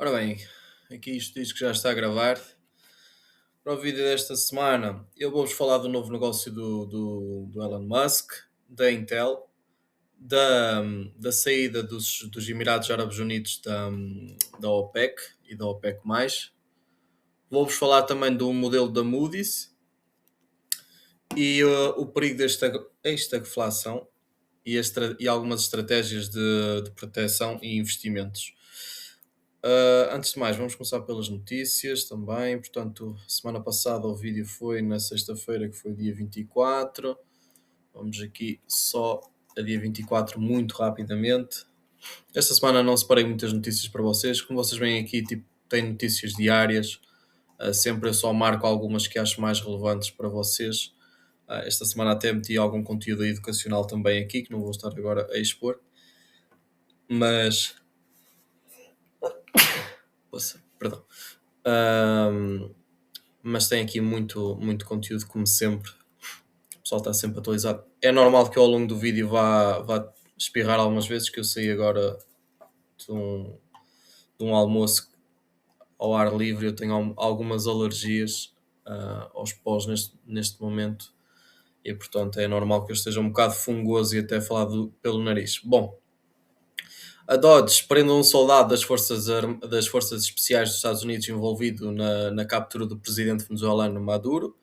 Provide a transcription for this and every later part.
Ora bem, aqui isto diz que já está a gravar. Para o vídeo desta semana, eu vou-vos falar do novo negócio do Elon Musk, da Intel, da saída dos Emirados Árabes Unidos da OPEC e da OPEC+. Vou-vos falar também do modelo da Moody's e o perigo desta estagflação e algumas estratégias de proteção e investimentos. Antes de mais, vamos começar pelas notícias também. Portanto, semana passada o vídeo foi na sexta-feira, que foi dia 24. Vamos aqui só a dia 24 muito rapidamente. Esta semana não separei muitas notícias para vocês. Como vocês veem aqui, tipo, tem notícias diárias. Sempre eu só marco algumas que acho mais relevantes para vocês. Esta semana até meti algum conteúdo educacional também aqui, que não vou estar agora a expor. Mas, perdão. Ahm, mas tem aqui muito conteúdo, como sempre. O pessoal está sempre atualizado. É normal que eu, ao longo do vídeo vá espirrar algumas vezes, que eu saí agora de um, de um almoço ao ar livre. Eu tenho algumas alergias aos pós neste momento e, portanto, é normal que eu esteja um bocado fungoso e até falar pelo nariz. Bom, a Dodge prende um soldado das forças Especiais dos Estados Unidos envolvido na captura do presidente venezuelano Maduro,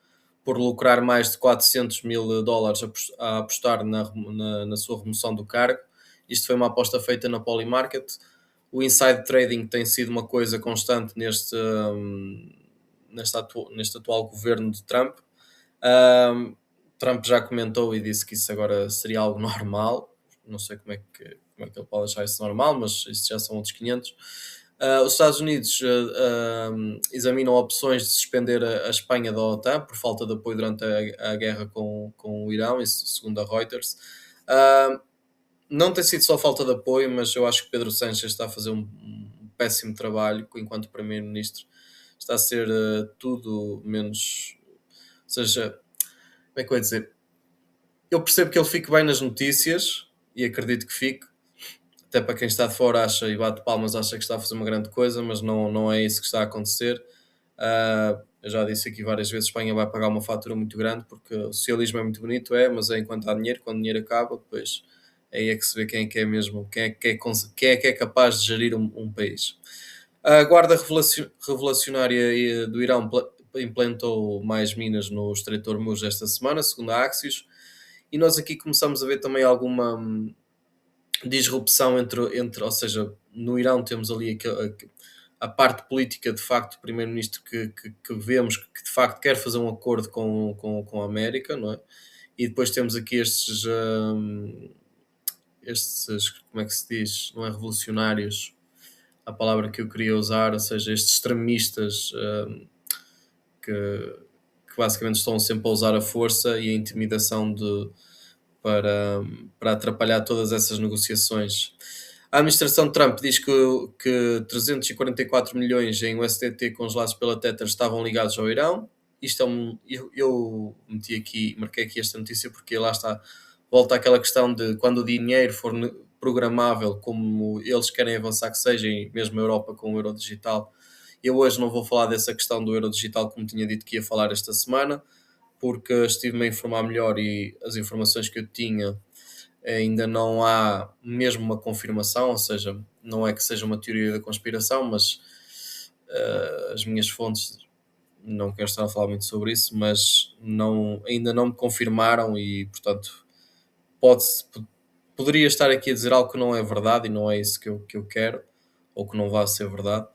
por lucrar mais de 400 mil dólares a apostar na sua remoção do cargo. Isto foi uma aposta feita na Polymarket. O inside trading tem sido uma coisa constante neste atual governo de Trump. Um, Trump já comentou e disse que isso agora seria algo normal. Não sei como é que ele pode achar isso normal, mas isso já são outros 500. Os Estados Unidos examinam opções de suspender a Espanha da OTAN por falta de apoio durante a guerra com o Irão, isso segundo a Reuters. Uh, não tem sido só falta de apoio, mas eu acho que Pedro Sánchez está a fazer um péssimo trabalho enquanto Primeiro-Ministro. Está a ser tudo menos. Ou seja, como é que eu ia dizer? Eu percebo que ele fique bem nas notícias e acredito que fique. Até para quem está de fora acha e bate palmas, acha que está a fazer uma grande coisa, mas não é isso que está a acontecer. Eu já disse aqui várias vezes: Espanha vai pagar uma fatura muito grande porque o socialismo é muito bonito, mas é enquanto há dinheiro, quando o dinheiro acaba, depois aí é que se vê quem é que é mesmo, quem é que é capaz de gerir um país. A Guarda Revelacionária do Irão implantou mais minas no Estreito de Hormuz esta semana, segundo a Axios, e nós aqui começamos a ver também alguma disrupção ou seja, no Irão temos ali a parte política de facto, o primeiro-ministro que vemos que de facto quer fazer um acordo com a América, não é? E depois temos aqui estes, como é que se diz? Não é revolucionários, a palavra que eu queria usar, ou seja, estes extremistas que, que basicamente estão sempre a usar a força e a intimidação para, para atrapalhar todas essas negociações. A administração de Trump diz que 344 milhões em USDT congelados pela Tether estavam ligados ao Irão. Isto é eu meti aqui, marquei aqui esta notícia porque lá está, volta àquela questão de quando o dinheiro for programável, como eles querem avançar que seja, e mesmo a Europa com o euro digital. Eu hoje não vou falar dessa questão do euro digital, como tinha dito que ia falar esta semana, porque estive-me a informar melhor e as informações que eu tinha ainda não há mesmo uma confirmação, ou seja, não é que seja uma teoria da conspiração, mas as minhas fontes, não quero estar a falar muito sobre isso, mas ainda não me confirmaram e, portanto, pode poderia estar aqui a dizer algo que não é verdade e não é isso que eu quero, ou que não vá ser verdade,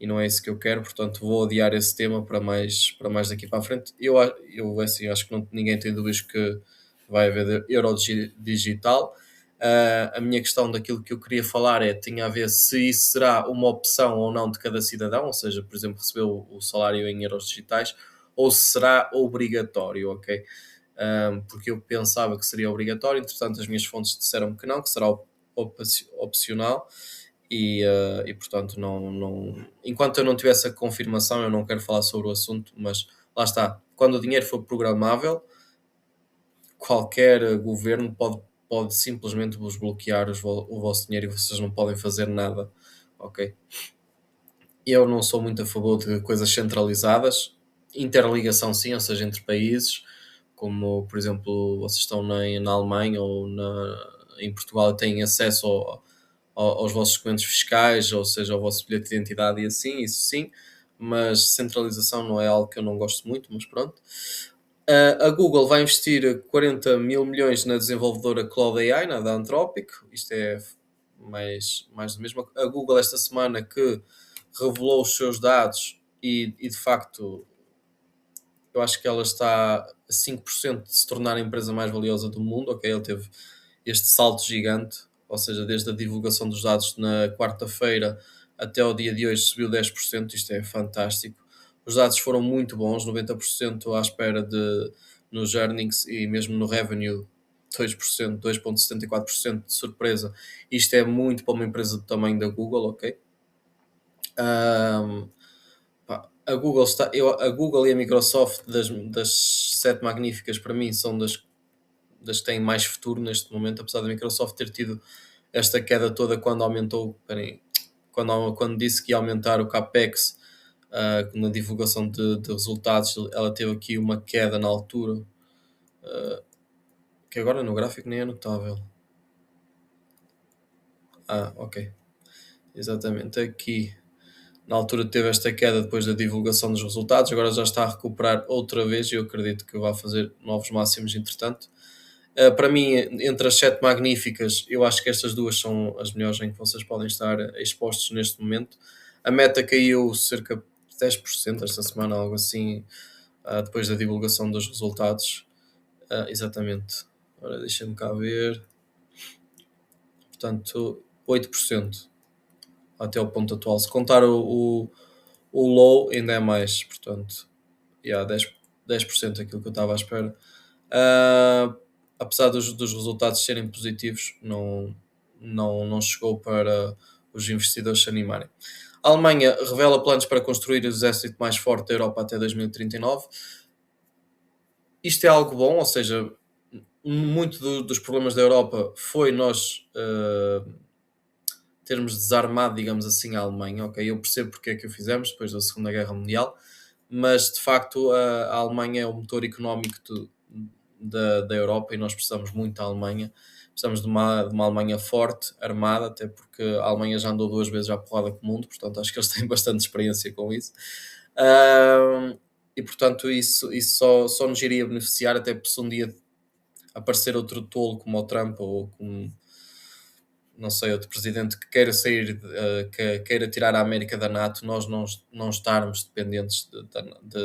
e não é isso que eu quero, portanto vou adiar esse tema para mais daqui para a frente. Eu assim, acho que ninguém tem dúvidas que vai haver euro digital. A minha questão daquilo que eu queria falar tinha a ver se isso será uma opção ou não de cada cidadão, ou seja, por exemplo, receber o salário em euros digitais, ou se será obrigatório, ok? Porque eu pensava que seria obrigatório, entretanto as minhas fontes disseram que não, que será opcional e portanto enquanto eu não tivesse a confirmação eu não quero falar sobre o assunto, mas lá está, quando o dinheiro for programável, qualquer governo pode simplesmente vos bloquear o vosso dinheiro e vocês não podem fazer nada, ok? Eu não sou muito a favor de coisas centralizadas. Interligação sim, ou seja, entre países, como por exemplo vocês estão na Alemanha ou em Portugal e têm acesso aos vossos documentos fiscais, ou seja, ao vosso bilhete de identidade e assim, isso sim, mas centralização não é algo que eu não gosto muito, mas pronto. A Google vai investir 40 mil milhões na desenvolvedora Cloud AI, na da Anthropic. Isto é mais do mesmo. A Google, esta semana, que revelou os seus dados e de facto, eu acho que ela está a 5% de se tornar a empresa mais valiosa do mundo. Ok, ele teve este salto gigante, ou seja, desde a divulgação dos dados na quarta-feira até ao dia de hoje subiu 10%. Isto é fantástico. Os dados foram muito bons, 90% à espera nos earnings e mesmo no revenue 2%, 2,74% de surpresa. Isto é muito para uma empresa do tamanho da Google, ok? Ahm, Pá, a Google e a Microsoft das sete magníficas para mim são das que têm mais futuro neste momento, apesar da Microsoft ter tido esta queda toda quando aumentou, peraí, quando disse que ia aumentar o CAPEX, na divulgação de resultados, ela teve aqui uma queda na altura, que agora no gráfico nem é notável. Ok, exatamente aqui. Na altura teve esta queda depois da divulgação dos resultados, agora já está a recuperar outra vez e eu acredito que vai fazer novos máximos entretanto. Para mim, entre as sete magníficas, eu acho que estas duas são as melhores em que vocês podem estar expostos neste momento. A Meta caiu cerca de 10% esta semana, algo assim, depois da divulgação dos resultados. Exatamente. Ora, deixa-me cá ver. Portanto, 8% até o ponto atual. Se contar o low, ainda é mais. Portanto, yeah, 10% aquilo que eu estava à espera. Ah, Apesar dos resultados serem positivos, não chegou para os investidores se animarem. A Alemanha revela planos para construir o exército mais forte da Europa até 2039. Isto é algo bom, ou seja, muito dos problemas da Europa foi nós termos desarmado, digamos assim, a Alemanha. Ok, eu percebo porque é que o fizemos depois da Segunda Guerra Mundial, mas de facto a Alemanha é o motor económico da Europa e nós precisamos muito da Alemanha. Precisamos de uma Alemanha forte, armada, até porque a Alemanha já andou duas vezes à porrada com o mundo, portanto acho que eles têm bastante experiência com isso. Ahm, e portanto isso só nos iria beneficiar, até porque se um dia aparecer outro tolo como o Trump ou como não sei, outro presidente que queira sair, que queira tirar a América da NATO, nós não estarmos dependentes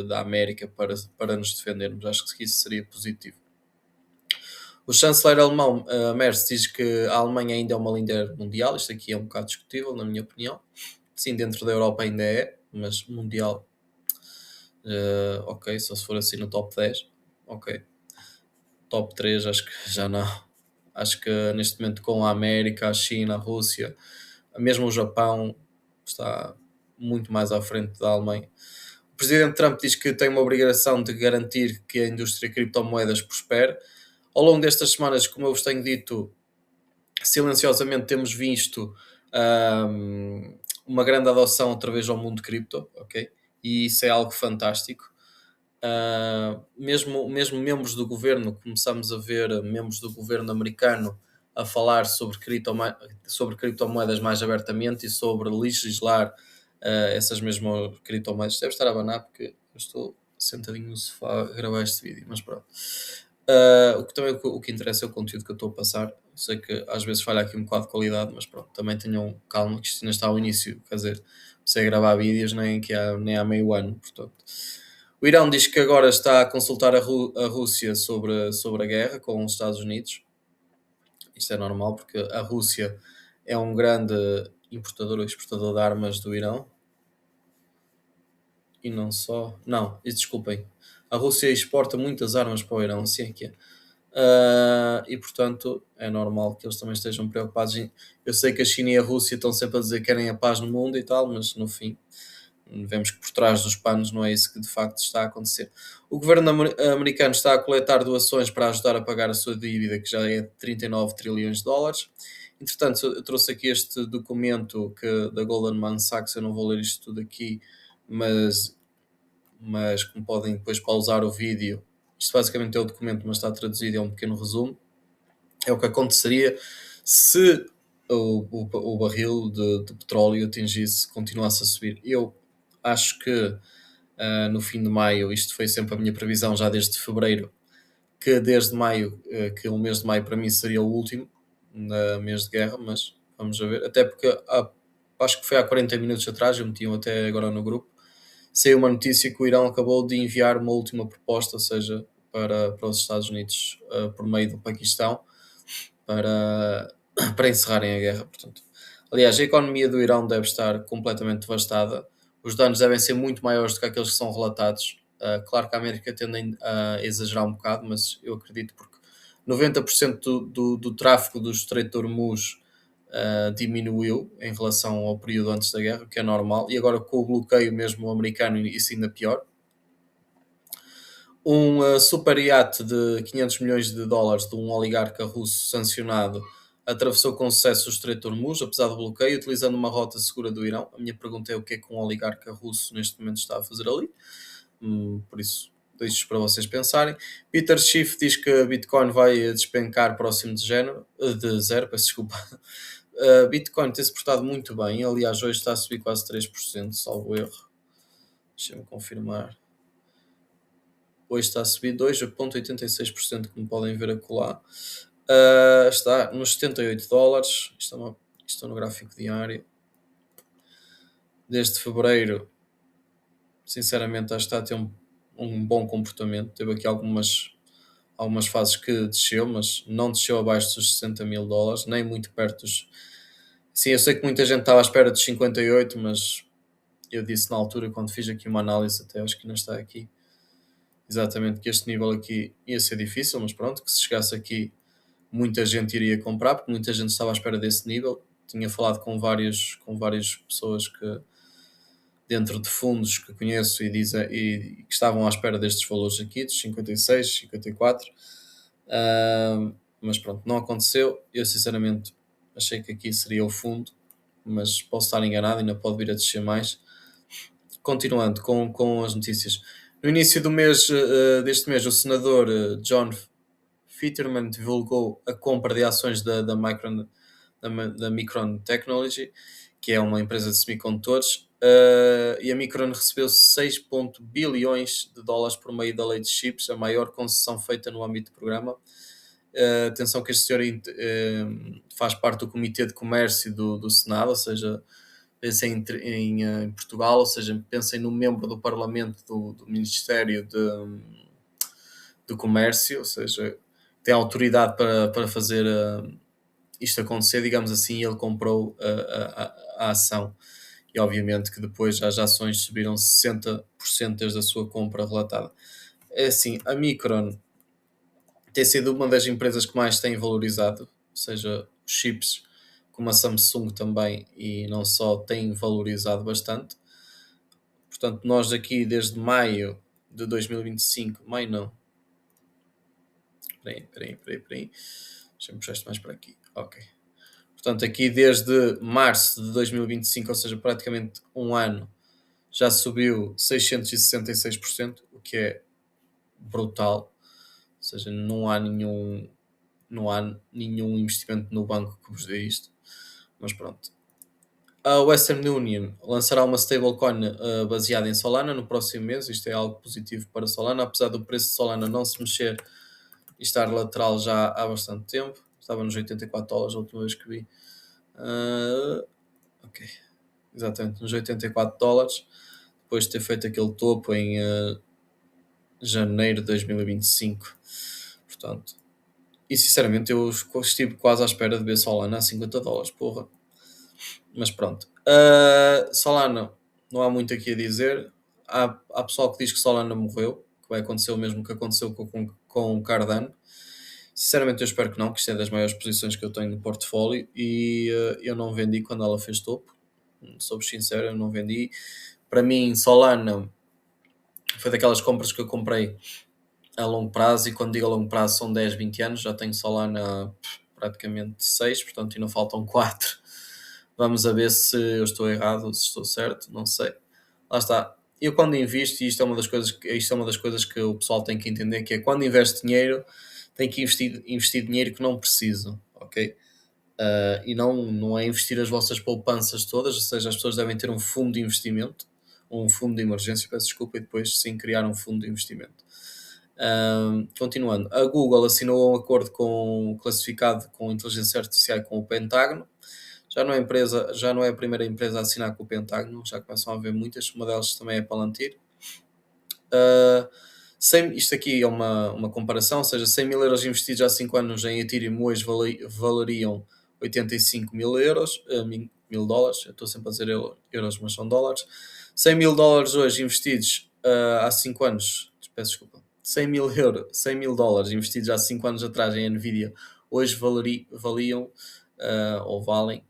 da América para nos defendermos. Acho que isso seria positivo. O chanceler alemão, Merz, diz que a Alemanha ainda é uma líder mundial. Isto aqui é um bocado discutível, na minha opinião. Sim, dentro da Europa ainda é, mas mundial, ok, só se for assim no top 10, ok. Top 3 acho que já não. Acho que neste momento com a América, a China, a Rússia, mesmo o Japão está muito mais à frente da Alemanha. O presidente Trump diz que tem uma obrigação de garantir que a indústria de criptomoedas prospere. Ao longo destas semanas, como eu vos tenho dito, silenciosamente temos visto uma grande adoção outra vez ao mundo cripto, ok? E isso é algo fantástico. Mesmo membros do governo, começamos a ver membros do governo americano a falar sobre criptomoedas mais abertamente e sobre legislar essas mesmas criptomoedas. Deve estar a abanar porque eu estou sentadinho no sofá a gravar este vídeo, mas pronto. O que interessa é o conteúdo que eu estou a passar. Sei que às vezes falha aqui um bocado de qualidade, mas pronto, também tenham calma que isto ainda está ao início, quer dizer, comecei a gravar vídeos nem há meio ano, portanto. O Irão diz que agora está a consultar a Rússia sobre a guerra com os Estados Unidos. Isto é normal porque a Rússia é um grande importador ou exportador de armas do Irão. E não só. Não, desculpem. A Rússia exporta muitas armas para o Irão, assim é que é. E portanto é normal que eles também estejam preocupados. Eu sei que a China e a Rússia estão sempre a dizer que querem a paz no mundo e tal, mas no fim Vemos que por trás dos panos não é isso que de facto está a acontecer. O governo americano está a coletar doações para ajudar a pagar a sua dívida, que já é de 39 trilhões de dólares. Entretanto, eu trouxe aqui este documento da Goldman Sachs, eu não vou ler isto tudo aqui, mas, mas como podem depois pausar o vídeo, isto basicamente é o documento, mas está traduzido, é um pequeno resumo. É o que aconteceria se o barril de petróleo continuasse a subir. Eu acho que no fim de maio, isto foi sempre a minha previsão já desde fevereiro, que desde maio, que o mês de maio para mim seria o último mês de guerra, mas vamos a ver. Até porque acho que foi há 40 minutos atrás, eu meti até agora no grupo, saiu uma notícia que o Irão acabou de enviar uma última proposta, ou seja, para os Estados Unidos, por meio do Paquistão, para, para encerrarem a guerra. Portanto, aliás, a economia do Irão deve estar completamente devastada. Os danos devem ser muito maiores do que aqueles que são relatados. Claro que a América tende a exagerar um bocado, mas eu acredito porque 90% do tráfego do Estreito de Hormuz diminuiu em relação ao período antes da guerra, o que é normal, e agora com o bloqueio mesmo americano, isso ainda pior. Um super iate de 500 milhões de dólares de um oligarca russo sancionado atravessou com sucesso o Estreito de Hormuz, apesar do bloqueio, utilizando uma rota segura do Irão. A minha pergunta é o que é que um oligarca russo neste momento está a fazer ali. Por isso, deixo para vocês pensarem. Peter Schiff diz que a Bitcoin vai despencar próximo de zero, peço desculpa. Bitcoin tem-se portado muito bem, aliás, hoje está a subir quase 3%, salvo erro. Deixa-me confirmar. Hoje está a subir 2,86%, como podem ver acolá. Está nos 78 dólares. Isto é no gráfico diário. Desde fevereiro, sinceramente, acho que está a ter um bom comportamento. Teve aqui algumas fases que desceu, mas não desceu abaixo dos 60 mil dólares, nem muito perto dos. Sim, eu sei que muita gente estava à espera dos 58, mas eu disse na altura, quando fiz aqui uma análise, até acho que ainda está aqui, exatamente que este nível aqui ia ser difícil, mas pronto, que se chegasse aqui muita gente iria comprar, porque muita gente estava à espera desse nível. Tinha falado com várias pessoas que dentro de fundos que conheço e que estavam à espera destes valores aqui, dos 56, 54. Mas pronto, não aconteceu. Eu sinceramente achei que aqui seria o fundo, mas posso estar enganado, ainda pode vir a descer mais. Continuando com as notícias. No início deste mês, o senador John Fetterman divulgou a compra de ações da Micron Technology, que é uma empresa de semicondutores, e a Micron recebeu 6 bilhões de dólares por meio da lei de chips, a maior concessão feita no âmbito do programa. Atenção que este senhor faz parte do Comitê de Comércio do Senado, ou seja, pensem em Portugal, ou seja, pensem no membro do Parlamento do Ministério do Comércio, ou seja, tem autoridade para fazer isto acontecer, digamos assim, ele comprou a ação. E obviamente que depois as ações subiram 60% desde a sua compra relatada. É assim, a Micron tem sido uma das empresas que mais tem valorizado, ou seja, os chips, como a Samsung também, e não só, têm valorizado bastante. Portanto, nós aqui desde maio de 2025, maio não, Espera aí. Deixa-me puxar isto mais para aqui. Ok. Portanto, aqui desde março de 2025, ou seja, praticamente um ano, já subiu 666%, o que é brutal. Ou seja, não há nenhum investimento no banco que vos dê isto. Mas pronto. A Western Union lançará uma stablecoin baseada em Solana no próximo mês. Isto é algo positivo para Solana, apesar do preço de Solana não se mexer e estar lateral já há bastante tempo. Estava nos 84 dólares a última vez que vi. Ok, exatamente, nos 84 dólares. Depois de ter feito aquele topo em janeiro de 2025. Portanto, e sinceramente eu estive quase à espera de ver Solana a 50 dólares, porra. Mas pronto. Solana, não há muito aqui a dizer. Há pessoal que diz que Solana morreu, que vai acontecer o mesmo que aconteceu com o Cardano. Sinceramente eu espero que não, que isto é das maiores posições que eu tenho no portfólio e eu não vendi quando ela fez topo. Sou sincero, eu não vendi. para mim, Solana foi daquelas compras que eu comprei a longo prazo, e quando digo a longo prazo são 10, 20 anos, já tenho Solana há praticamente 6, portanto ainda faltam 4. Vamos a ver se eu estou errado, se estou certo, não sei. Lá está. Eu quando invisto, e isto é uma das coisas que o pessoal tem que entender, que é quando investe dinheiro, tem que investir dinheiro que não precisa, ok? E não é investir as vossas poupanças todas, ou seja, as pessoas devem ter um fundo de investimento, ou um fundo de emergência, peço desculpa, e depois sim criar um fundo de investimento. Continuando, a Google assinou um acordo classificado com inteligência artificial com o Pentágono. Já não é a primeira empresa a assinar com o Pentágono, já começam a haver muitas, uma delas também é a Palantir. Uh, Isto aqui é uma comparação, ou seja, 100 mil euros investidos há 5 anos em Ethereum hoje valeriam 85 mil euros, mil dólares, eu estou sempre a dizer euros, mas são dólares. 100 mil dólares hoje investidos há 5 anos, peço desculpa, 100 mil dólares investidos há 5 anos atrás em Nvidia, hoje valiam ou valem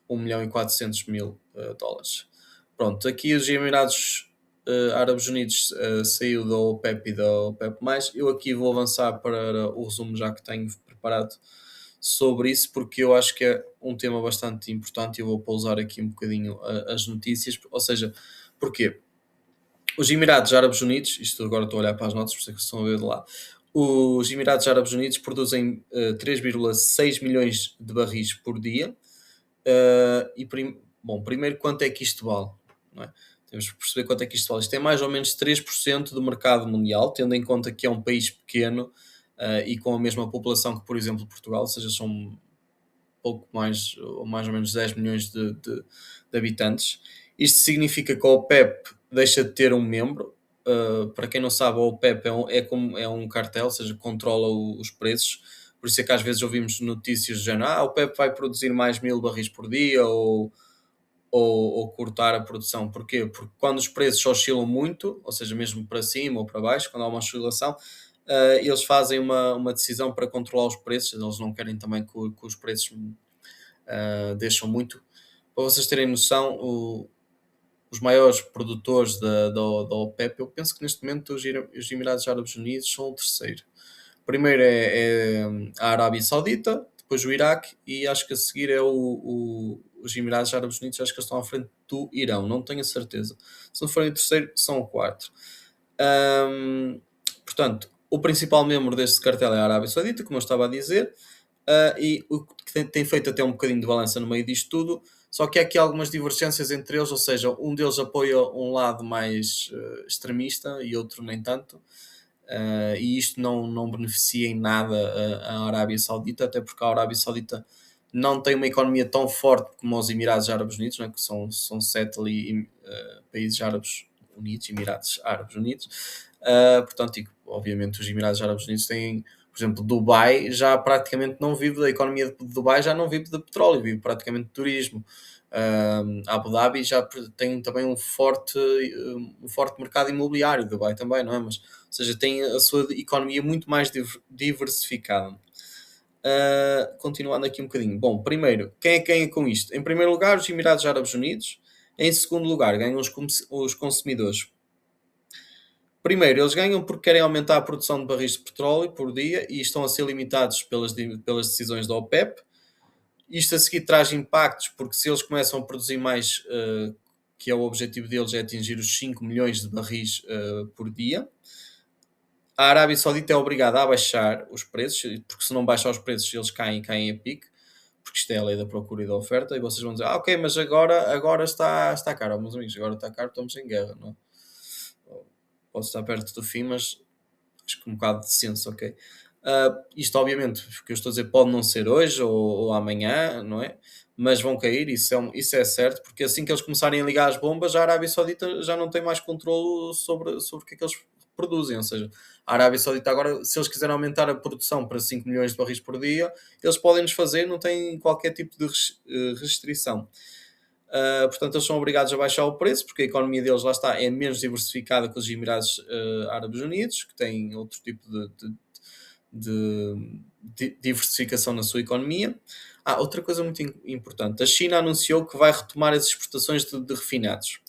1 milhão e 400 mil dólares. Pronto, aqui os Emirados Árabes Unidos saiu da OPEP e da OPEP+. Eu aqui vou avançar para o resumo já que tenho preparado sobre isso, porque eu acho que é um tema bastante importante e eu vou pousar aqui um bocadinho as notícias. Ou seja, porquê? Os Emirados Árabes Unidos, isto agora estou a olhar para as notas, por isso é que estão a ver de lá. Os Emirados Árabes Unidos produzem 3,6 milhões de barris por dia. Bom, primeiro, quanto é que isto vale? Não é? Temos que perceber quanto é que isto vale. Isto é mais ou menos 3% do mercado mundial, tendo em conta que é um país pequeno e com a mesma população que, por exemplo, Portugal, ou seja, são pouco mais, ou mais ou menos 10 milhões de habitantes. Isto significa que a OPEP deixa de ter um membro. Para quem não sabe, a OPEP é um cartel, ou seja, controla os preços. Por isso é que às vezes ouvimos notícias do género, a OPEP vai produzir mais 1000 barris por dia ou cortar a produção. Porquê? Porque quando os preços oscilam muito, ou seja, mesmo para cima ou para baixo, quando há uma oscilação, eles fazem uma decisão para controlar os preços. Eles não querem também que os preços deixam muito. Para vocês terem noção, os maiores produtores da OPEP, eu penso que neste momento os Emirados Árabes Unidos são o terceiro. Primeiro é a Arábia Saudita, depois o Iraque e acho que a seguir é os Emirados Árabes Unidos, acho que eles estão à frente do Irão, não tenho a certeza. Se não forem o terceiro, são o quarto. Portanto, o principal membro deste cartel é a Arábia Saudita, como eu estava a dizer, e o que tem feito até um bocadinho de balança no meio disto tudo, só que há aqui algumas divergências entre eles, ou seja, um deles apoia um lado mais extremista e outro nem tanto. E isto não beneficia em nada a Arábia Saudita, até porque a Arábia Saudita não tem uma economia tão forte como os Emirados Árabes Unidos, né, que são 7 ali, países árabes unidos, Emirados Árabes Unidos. Portanto, e, obviamente, os Emirados Árabes Unidos têm, por exemplo, Dubai já praticamente não vive da economia de Dubai, já não vive de petróleo, vive praticamente de turismo. Abu Dhabi já tem também um forte mercado imobiliário, Dubai também, não é? Mas, ou seja, tem a sua economia muito mais diversificada. Continuando aqui um bocadinho. Bom, primeiro, quem é que ganha com isto? Em primeiro lugar, os Emirados Árabes Unidos. Em segundo lugar, ganham os consumidores. Primeiro, eles ganham porque querem aumentar a produção de barris de petróleo por dia e estão a ser limitados pelas decisões da OPEP. Isto a seguir traz impactos, porque se eles começam a produzir mais, que é o objetivo deles, é atingir os 5 milhões de barris por dia. A Arábia Saudita é obrigada a baixar os preços, porque se não baixar os preços eles caem a pique, porque isto é a lei da procura e da oferta, e vocês vão dizer, ok, mas agora está caro. Oh, meus amigos, agora está caro, estamos em guerra, não é? Pode estar perto do fim, mas acho que um bocado de senso, ok? Isto, obviamente, o que eu estou a dizer pode não ser hoje ou amanhã, não é? Mas vão cair, isso é certo, porque assim que eles começarem a ligar as bombas, a Arábia Saudita já não tem mais controle sobre o que é que eles produzem. Ou seja, a Arábia Saudita agora, se eles quiserem aumentar a produção para 5 milhões de barris por dia, eles podem nos fazer, não tem qualquer tipo de restrição. Portanto, eles são obrigados a baixar o preço, porque a economia deles, lá está, é menos diversificada que os Emirados Árabes Unidos, que têm outro tipo de diversificação na sua economia. Outra coisa muito importante, a China anunciou que vai retomar as exportações de refinados.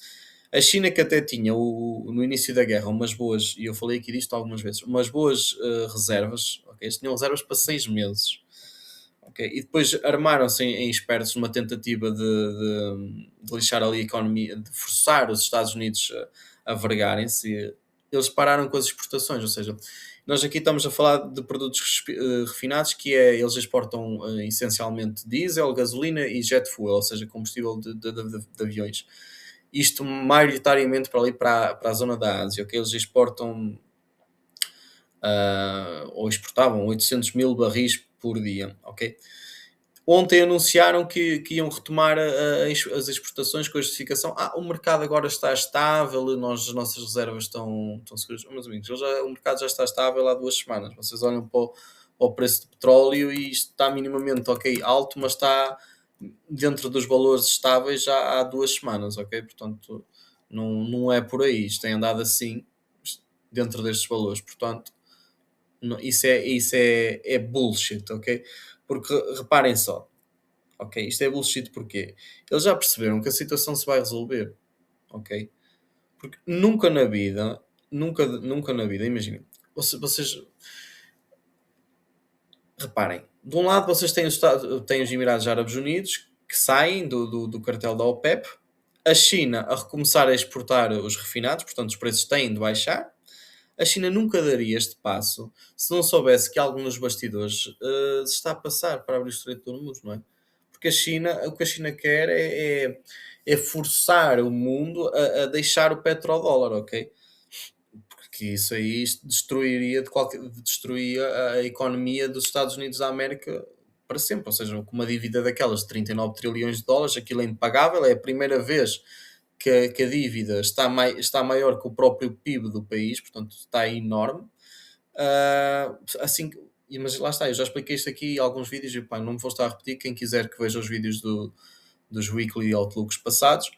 A China que até tinha no início da guerra umas boas, e eu falei aqui disto algumas vezes, umas boas reservas, ok? Eles tinham reservas para 6 meses. Ok, e depois armaram-se em espertos numa tentativa de lixar ali a economia, de forçar os Estados Unidos a vergarem-se. Eles pararam com as exportações, ou seja, nós aqui estamos a falar de produtos refinados, que é, eles exportam essencialmente diesel, gasolina e jet fuel, ou seja, combustível de aviões. Isto maioritariamente para ali para a zona da Ásia, ok? Eles exportam ou exportavam 800 mil barris por dia, ok? Ontem anunciaram que iam retomar as exportações com a justificação: o mercado agora está estável, as nossas reservas estão seguras. Meus amigos, o mercado já está estável há 2 semanas. Vocês olham para o preço do petróleo e isto está minimamente ok, alto, mas está dentro dos valores estáveis já há 2 semanas, ok? Portanto, não é por aí. Isto tem andado assim dentro destes valores. Portanto, isso é bullshit, ok? Porque reparem só, ok? Isto é bullshit porque eles já perceberam que a situação se vai resolver, ok? Porque nunca na vida, imaginem, vocês reparem, de um lado vocês têm os Emirados Árabes Unidos que saem do cartel da OPEP, a China a recomeçar a exportar os refinados, portanto os preços têm de baixar. A China nunca daria este passo se não soubesse que algo nos bastidores se está a passar para abrir o Estreito de Hormuz, não é? Porque o que a China quer é forçar o mundo a deixar o petrodólar, ok? Porque isso aí destruiria destruía a economia dos Estados Unidos da América para sempre. Ou seja, com uma dívida daquelas de 39 trilhões de dólares, aquilo é impagável, é a primeira vez que a dívida está maior que o próprio PIB do país, portanto está enorme. Assim, mas lá está, eu já expliquei isto aqui em alguns vídeos e pá, não me vou estar a repetir. Quem quiser que veja os vídeos dos weekly outlooks passados,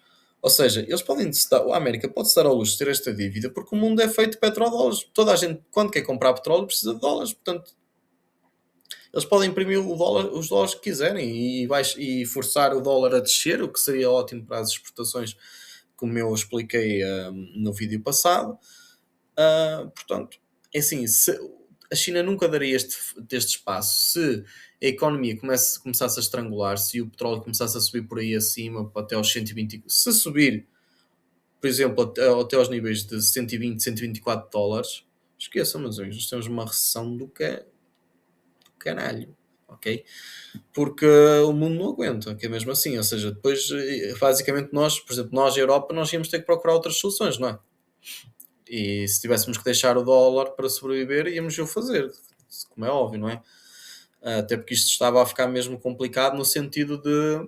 ou seja, eles a América pode se dar ao luxo de ter esta dívida porque o mundo é feito de petrodólares. Toda a gente, quando quer comprar petróleo, precisa de dólares, portanto, eles podem imprimir os dólares que quiserem e forçar o dólar a descer, o que seria ótimo para as exportações, como eu expliquei no vídeo passado. Portanto, é assim, a China nunca daria este espaço se a economia começasse a estrangular, se o petróleo começasse a subir por aí acima, até aos 120, se subir, por exemplo, até aos níveis de 120, 124 dólares, esqueçam, meus amigos, nós temos uma recessão do caralho, ok? Porque o mundo não aguenta, que é mesmo assim, ou seja, depois, basicamente nós, por exemplo, nós, Europa, nós íamos ter que procurar outras soluções, não é? E se tivéssemos que deixar o dólar para sobreviver, íamos o fazer, como é óbvio, não é? Até porque isto estava a ficar mesmo complicado no sentido de,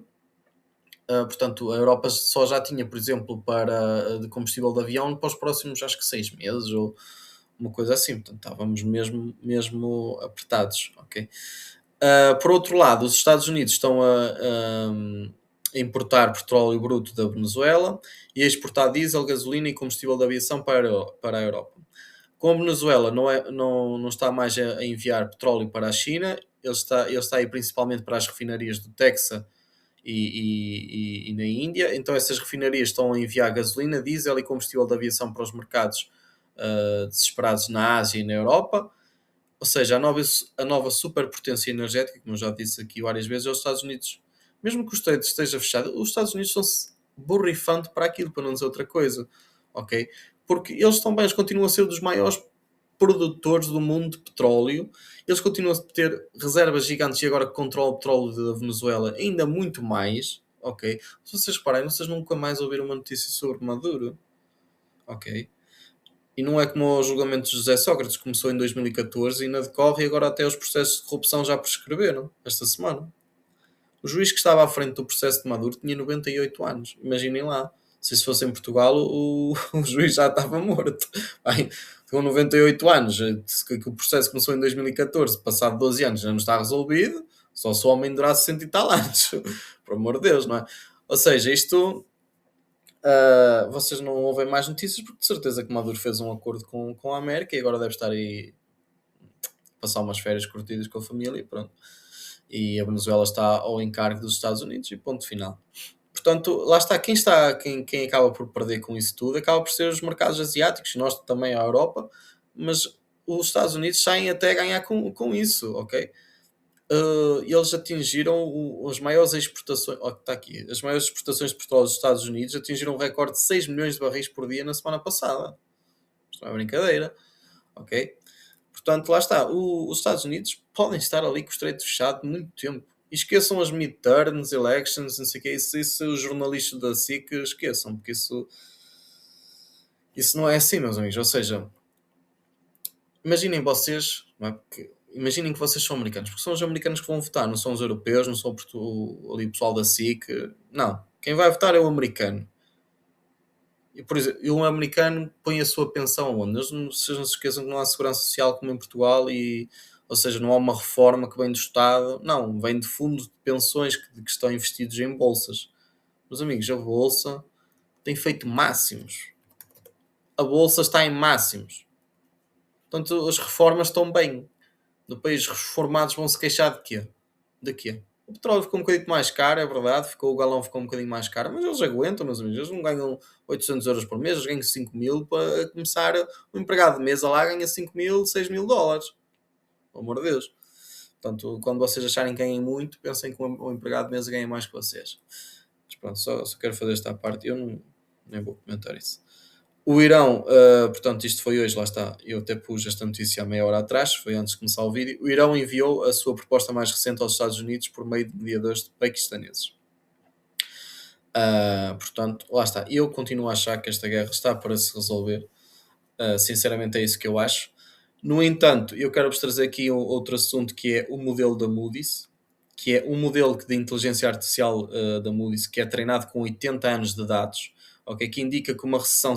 portanto, a Europa só já tinha, por exemplo, de combustível de avião para os próximos, acho que 6 meses ou uma coisa assim, portanto, estávamos mesmo apertados, ok? Por outro lado, os Estados Unidos estão a importar petróleo bruto da Venezuela e a exportar diesel, gasolina e combustível de aviação para a Europa. Como a Venezuela não está mais a enviar petróleo para a China, ele está aí principalmente para as refinarias do Texas e na Índia, então essas refinarias estão a enviar gasolina, diesel e combustível de aviação para os mercados desesperados na Ásia e na Europa. Ou seja, a nova superpotência energética, como eu já disse aqui várias vezes, é os Estados Unidos. Mesmo que o Estado esteja fechado, os Estados Unidos estão-se borrifando para aquilo, para não dizer outra coisa, ok? Porque eles estão bem, eles continuam a ser um dos maiores produtores do mundo de petróleo, eles continuam a ter reservas gigantes e agora que controlam o petróleo da Venezuela ainda muito mais, ok? Se vocês repararem, vocês nunca mais ouviram uma notícia sobre Maduro, ok? E não é como o julgamento de José Sócrates, que começou em 2014 e ainda decorre e agora até os processos de corrupção já prescreveram esta semana. O juiz que estava à frente do processo de Maduro tinha 98 anos. Imaginem lá. Se isso fosse em Portugal, o juiz já estava morto. Bem, com 98 anos, que o processo começou em 2014, passado 12 anos, já não está resolvido, só se o homem durasse 100 e tal anos. Por amor de Deus, não é? Ou seja, isto vocês não ouvem mais notícias porque de certeza que Maduro fez um acordo com a América e agora deve estar aí a passar umas férias curtidas com a família e pronto. E a Venezuela está ao encargo dos Estados Unidos e ponto final. portanto, lá quem acaba por perder com isso tudo acaba por ser os mercados asiáticos, nós também a Europa, mas os Estados Unidos saem até a ganhar com isso, ok? Eles atingiram as maiores exportações, ó, está aqui, as maiores exportações de petróleo dos Estados Unidos atingiram um recorde de 6 milhões de barris por dia na semana passada. Isto não é brincadeira, ok? Portanto, lá está. Os Estados Unidos podem estar ali com o estreito fechado muito tempo. E esqueçam as midterms, elections, não sei o que. Isso os jornalistas da SIC esqueçam, porque isso não é assim, meus amigos. Ou seja, imaginem vocês, não é? Imaginem que vocês são americanos, porque são os americanos que vão votar, não são os europeus, não são ali o pessoal da SIC. Não. Quem vai votar é o americano. E, por exemplo, e um americano põe a sua pensão onde? Vocês não se esqueçam que não há segurança social como em Portugal ou seja, não há uma reforma que vem do Estado, não, vem de fundos de pensões que estão investidos em bolsas. Meus amigos, a bolsa tem feito máximos. A bolsa está em máximos. Portanto, as reformas estão bem. No país, os reformados vão se queixar de quê? De quê? O petróleo ficou um bocadinho mais caro, é verdade, o galão ficou um bocadinho mais caro, mas eles aguentam, meus amigos, eles não ganham 800 euros por mês, eles ganham 5 mil para começar, o empregado de mesa lá ganha 5 mil, 6 mil dólares, pelo amor de Deus. Portanto, quando vocês acharem que ganhem muito, pensem que o empregado de mesa ganha mais que vocês. Mas pronto, só quero fazer esta parte, eu não, nem vou comentar isso. O Irão, portanto, isto foi hoje, lá está. Eu até pus esta notícia há meia hora atrás, foi antes de começar o vídeo. O Irão enviou a sua proposta mais recente aos Estados Unidos por meio de mediadores paquistaneses. Portanto, lá está. Eu continuo a achar que esta guerra está para se resolver. Sinceramente, é isso que eu acho. No entanto, eu quero-vos trazer aqui outro assunto que é o modelo da Moody's, que é um modelo de inteligência artificial da Moody's que é treinado com 80 anos de dados, ok, que indica uma recessão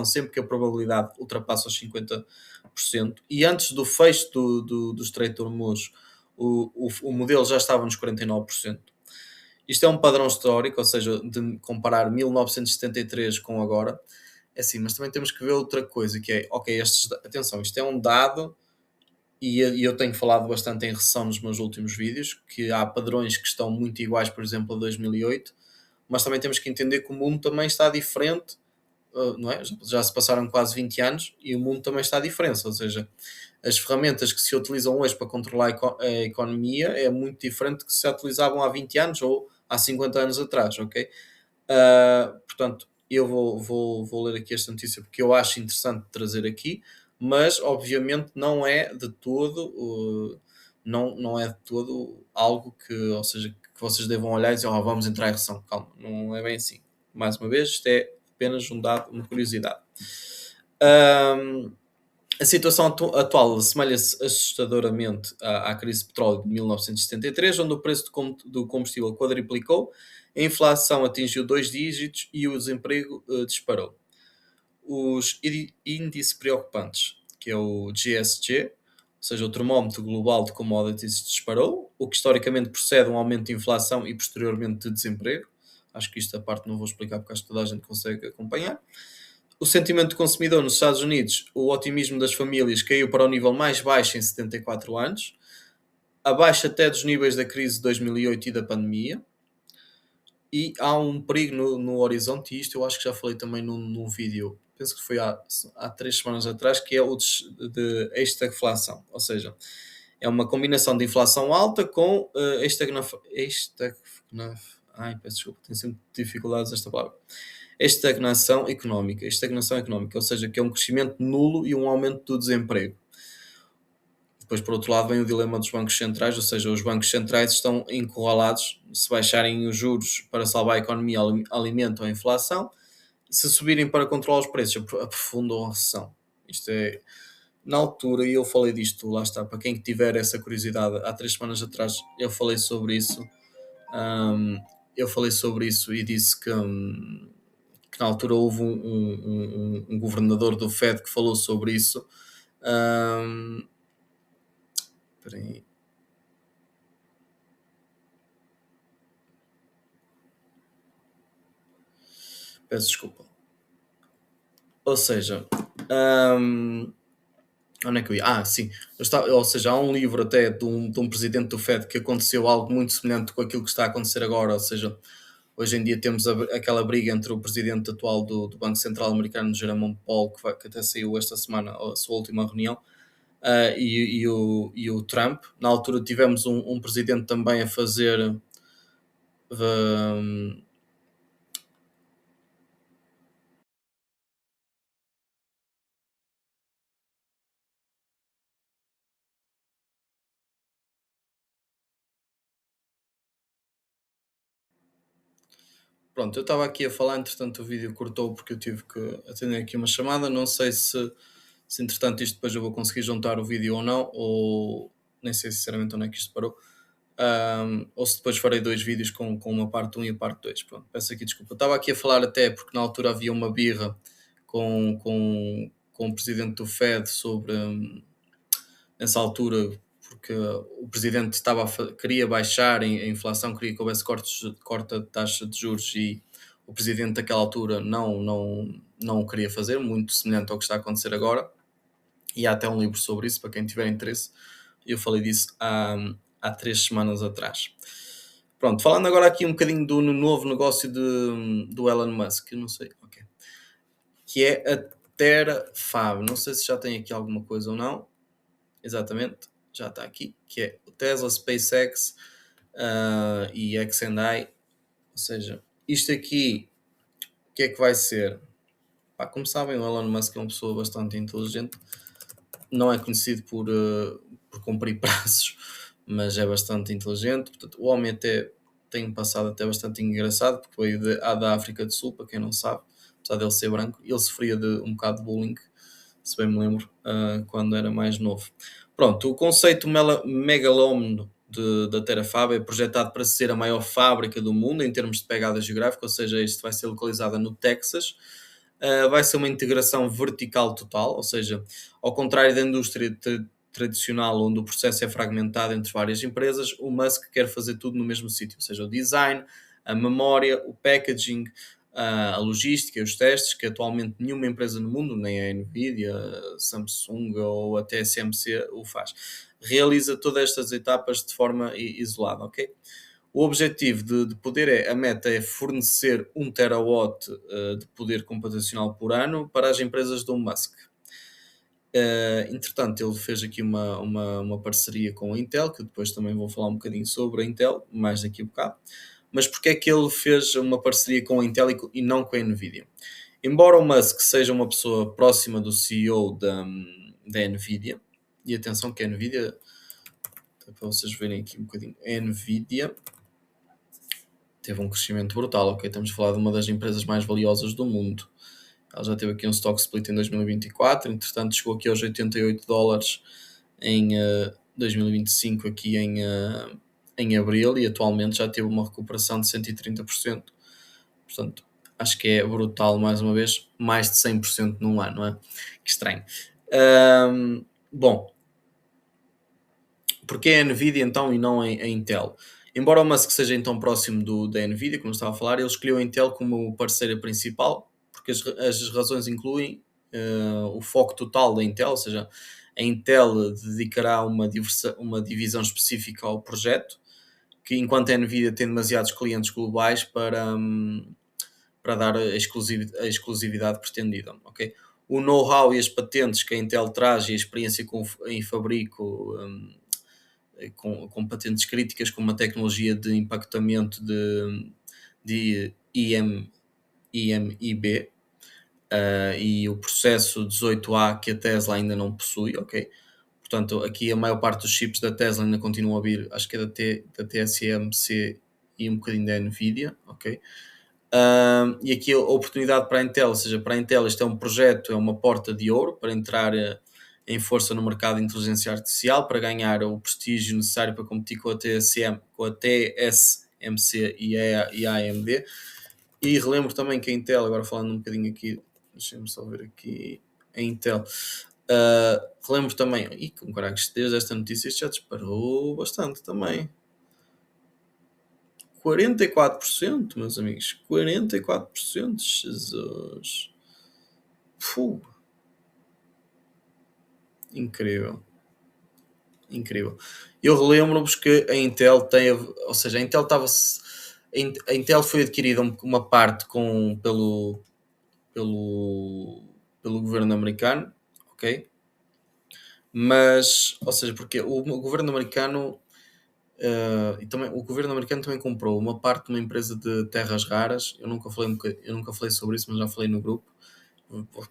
sempre que a probabilidade ultrapassa os 50%, e antes do fecho do Estreito de Hormuz, o modelo já estava nos 49%. Isto é um padrão histórico, ou seja, de comparar 1973 com agora, é assim, mas também temos que ver outra coisa, que é, ok, atenção, isto é um dado, e eu tenho falado bastante em recessão nos meus últimos vídeos, que há padrões que estão muito iguais, por exemplo, a 2008, mas também temos que entender que o mundo também está diferente, não é? Já se passaram quase 20 anos e o mundo também está diferente, ou seja, as ferramentas que se utilizam hoje para controlar a economia é muito diferente do que se utilizavam há 20 anos ou há 50 anos atrás, ok? Portanto, eu vou ler aqui esta notícia porque eu acho interessante trazer aqui, mas obviamente não é de todo algo que, ou seja, que vocês devam olhar e dizer, oh, vamos entrar em recessão. Calma, não é bem assim. Mais uma vez, isto é apenas um dado, uma curiosidade. Ahm, a situação atual assemelha-se assustadoramente à crise de petróleo de 1973, onde o preço do combustível quadriplicou, a inflação atingiu dois dígitos e o desemprego disparou. Os índices preocupantes, que é o GSG, ou seja, o termómetro global de commodities, disparou, o que historicamente precede um aumento de inflação e posteriormente de desemprego. Acho que esta parte não vou explicar porque acho que toda a gente consegue acompanhar. O sentimento do consumidor nos Estados Unidos, o otimismo das famílias caiu para o nível mais baixo em 74 anos, abaixo até dos níveis da crise de 2008 e da pandemia. E há um perigo no horizonte, e isto eu acho que já falei também num vídeo, penso que foi há 3 semanas atrás, que é o de estagflação. Ou seja, é uma combinação de inflação alta com ai, peço desculpa, tenho sempre dificuldades nesta palavra. Estagnação económica, ou seja, que é um crescimento nulo e um aumento do desemprego. Depois, por outro lado, vem o dilema dos bancos centrais, ou seja, os bancos centrais estão encurralados. Se baixarem os juros para salvar a economia, alimentam a inflação. Se subirem para controlar os preços, aprofundam a recessão. Isto é, na altura, e eu falei disto, lá está, para quem tiver essa curiosidade, há 3 semanas atrás eu falei sobre isso. Eu falei sobre isso e disse que na altura houve um governador do Fed que falou sobre isso. Espera aí. Peço desculpa. Ou seja, Onde é que eu ia? Ah, sim. Ou seja, há um livro até de um presidente do Fed que aconteceu algo muito semelhante com aquilo que está a acontecer agora. Ou seja, hoje em dia temos aquela briga entre o presidente atual do Banco Central americano, Jerome Powell, que até saiu esta semana, a sua última reunião, e o Trump. Na altura tivemos um presidente também a fazer. hum, Pronto, eu estava aqui a falar, entretanto o vídeo cortou porque eu tive que atender aqui uma chamada. Não sei se entretanto isto depois eu vou conseguir juntar o vídeo ou não, ou nem sei sinceramente onde é que isto parou. Ou se depois farei dois vídeos com uma parte um e a parte 2. Pronto, peço aqui desculpa. Estava aqui a falar até porque na altura havia uma birra com o presidente do Fed sobre, nessa altura, porque o presidente queria baixar a inflação, queria que houvesse corte de taxa de juros e o presidente daquela altura não o queria fazer, muito semelhante ao que está a acontecer agora. E há até um livro sobre isso, para quem tiver interesse. Eu falei disso há 3 semanas atrás. Pronto, falando agora aqui um bocadinho do novo negócio do Elon Musk, eu não sei, ok, que é a TerraFab. Não sei se já tem aqui alguma coisa ou não. Exatamente, já está aqui, que é o Tesla, SpaceX e XAI. Ou seja, isto aqui, o que é que vai ser? Pá, como sabem, o Elon Musk é uma pessoa bastante inteligente, não é conhecido por cumprir prazos, mas é bastante inteligente. Portanto, o homem até tem um passado até bastante engraçado, porque veio da África do Sul, para quem não sabe, apesar dele ser branco. Ele sofria de um bocado de bullying, se bem me lembro, quando era mais novo. Pronto, o conceito megalómano da Terrafab é projetado para ser a maior fábrica do mundo em termos de pegada geográfica, ou seja, isto vai ser localizada no Texas. Vai ser uma integração vertical total, ou seja, ao contrário da indústria tradicional, onde o processo é fragmentado entre várias empresas, o Musk quer fazer tudo no mesmo sítio, ou seja, o design, a memória, o packaging, a logística e os testes, que atualmente nenhuma empresa no mundo, nem a Nvidia, a Samsung ou até a TSMC o faz. Realiza todas estas etapas de forma isolada, ok? O objetivo de poder a meta é fornecer 1 terawatt de poder computacional por ano para as empresas do Musk. Entretanto, ele fez aqui uma parceria com a Intel, que depois também vou falar um bocadinho sobre a Intel, mais daqui a bocado. Mas porque é que ele fez uma parceria com a Intel e não com a Nvidia? Embora o Musk seja uma pessoa próxima do CEO da Nvidia, e atenção que a Nvidia, para vocês verem aqui um bocadinho, a Nvidia teve um crescimento brutal, ok? Estamos a falar de uma das empresas mais valiosas do mundo. Ela já teve aqui um stock split em 2024, entretanto chegou aqui aos 88 dólares em 2025, aqui em abril, e atualmente já teve uma recuperação de 130%. Portanto, acho que é brutal, mais uma vez, mais de 100% num ano, não é? Que estranho. Bom, porque é a Nvidia então e não a Intel? Embora o Musk seja então próximo da Nvidia, como eu estava a falar, ele escolheu a Intel como parceira principal, porque as razões incluem o foco total da Intel, ou seja, a Intel dedicará uma divisão específica ao projeto, que enquanto a Nvidia tem demasiados clientes globais para dar a exclusividade pretendida, ok? O know-how e as patentes que a Intel traz e a experiência em fabrico com patentes críticas, como a tecnologia de impactamento de IMIB e o processo 18A que a Tesla ainda não possui, ok? Portanto, aqui a maior parte dos chips da Tesla ainda continuam a vir, acho que é da TSMC e um bocadinho da Nvidia, ok? E aqui a oportunidade para a Intel, ou seja, para a Intel isto é um projeto, é uma porta de ouro para entrar em força no mercado de inteligência artificial, para ganhar o prestígio necessário para competir com a TSMC e a AMD. E relembro também que a Intel, agora falando um bocadinho aqui, deixem-me só ver aqui, a Intel, relembro também, e como caracos, desde esta notícia isto já disparou bastante também. 44%, meus amigos. 44%. Jesus. Puh. incrível, incrível. Eu relembro-vos que a Intel teve, ou seja, a Intel estava, a Intel foi adquirida uma parte pelo, pelo governo americano, ok? Mas, ou seja, porque o governo americano e também, o governo americano também comprou uma parte de uma empresa de terras raras. Eu nunca falei sobre isso, mas já falei no grupo.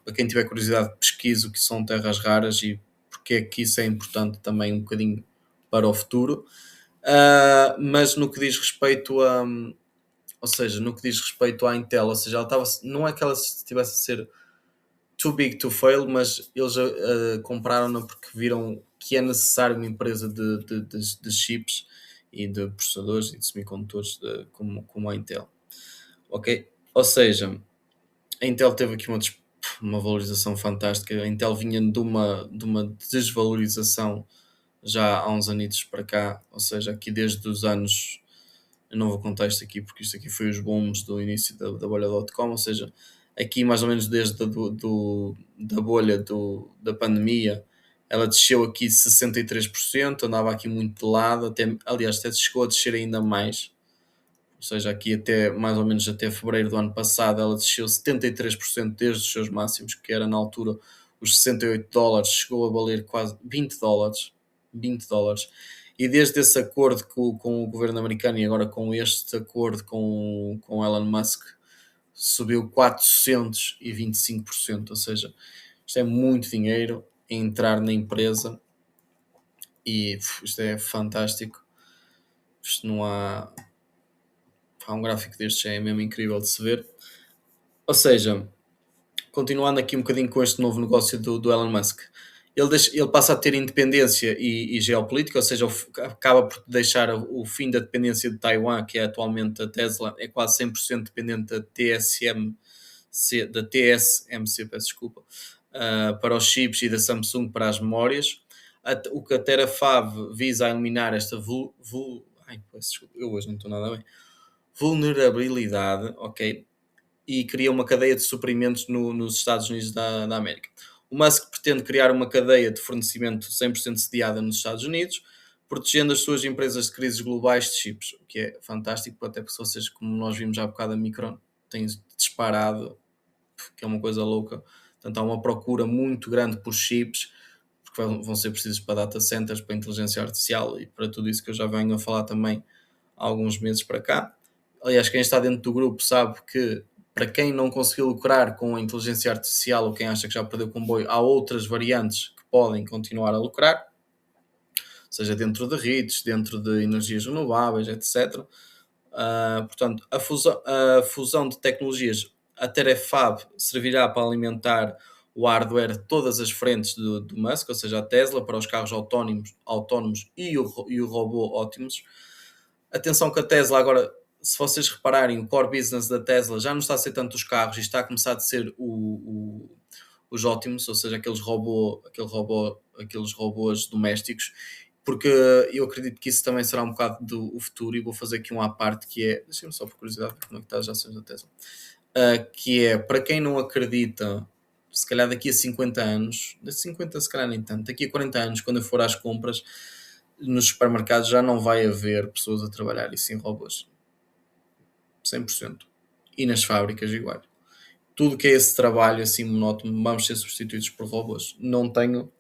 Para quem tiver curiosidade, pesquise o que são terras raras e porque é que isso é importante também um bocadinho para o futuro. Mas no que diz respeito a, ou seja, no que diz respeito à Intel, ou seja, ela estava, não é que ela estivesse a ser too big to fail, mas eles compraram-na porque viram que é necessário uma empresa de chips e de processadores e de semicondutores como a Intel. Ok? Ou seja, a Intel teve aqui uma valorização fantástica. A Intel vinha de uma desvalorização já há uns anitos para cá, ou seja, aqui desde os anos. Eu não vou contar isto aqui porque isto aqui foi os booms do início da bolha .com, ou seja, aqui mais ou menos desde da bolha da pandemia, ela desceu aqui 63%, andava aqui muito de lado, até, aliás, até chegou a descer ainda mais, ou seja, aqui até mais ou menos até fevereiro do ano passado, ela desceu 73% desde os seus máximos, que era na altura os US$ 68, chegou a valer quase US$ 20, US$ 20. E desde esse acordo com o governo americano e agora com este acordo com Elon Musk, subiu 425%, ou seja, isto é muito dinheiro a entrar na empresa e isto é fantástico. Isto não há, um gráfico destes é mesmo incrível de se ver. Ou seja, continuando aqui um bocadinho com este novo negócio do Elon Musk, ele passa a ter independência e geopolítica, ou seja, acaba por deixar o fim da dependência de Taiwan, que é atualmente a Tesla, é quase 100% dependente da TSMC, peço desculpa, para os chips e da Samsung para as memórias. O que a Terafab visa a eliminar esta peço desculpa, eu hoje não estou nada bem, vulnerabilidade, ok? E cria uma cadeia de suprimentos nos Estados Unidos da América. O Musk pretende criar uma cadeia de fornecimento 100% sediada nos Estados Unidos, protegendo as suas empresas de crises globais de chips, o que é fantástico, até porque se vocês, como nós vimos há bocado, a Micron tem disparado, que é uma coisa louca. Portanto, há uma procura muito grande por chips, porque vão ser precisos para data centers, para inteligência artificial e para tudo isso que eu já venho a falar também há alguns meses para cá. Aliás, quem está dentro do grupo sabe que para quem não conseguiu lucrar com a inteligência artificial ou quem acha que já perdeu o comboio, há outras variantes que podem continuar a lucrar, seja dentro de redes, dentro de energias renováveis, etc. Portanto, a fusão de tecnologias, a Terefab servirá para alimentar o hardware de todas as frentes do Musk, ou seja, a Tesla para os carros autónomos e o robô Optimus. Atenção que a Tesla agora, se vocês repararem, o core business da Tesla já não está a ser tanto os carros e está a começar a ser os Optimus, ou seja, aqueles robôs domésticos, porque eu acredito que isso também será um bocado do futuro e vou fazer aqui um à parte que é, deixem-me só por curiosidade ver como é que está as ações da Tesla, que é, para quem não acredita, se calhar daqui a 50 anos, de 50 se calhar nem tanto, daqui a 40 anos, quando eu for às compras, nos supermercados já não vai haver pessoas a trabalhar e sim robôs, 100%. E nas fábricas igual. Tudo que é esse trabalho assim monótono, vamos ser substituídos por robôs. Não tenho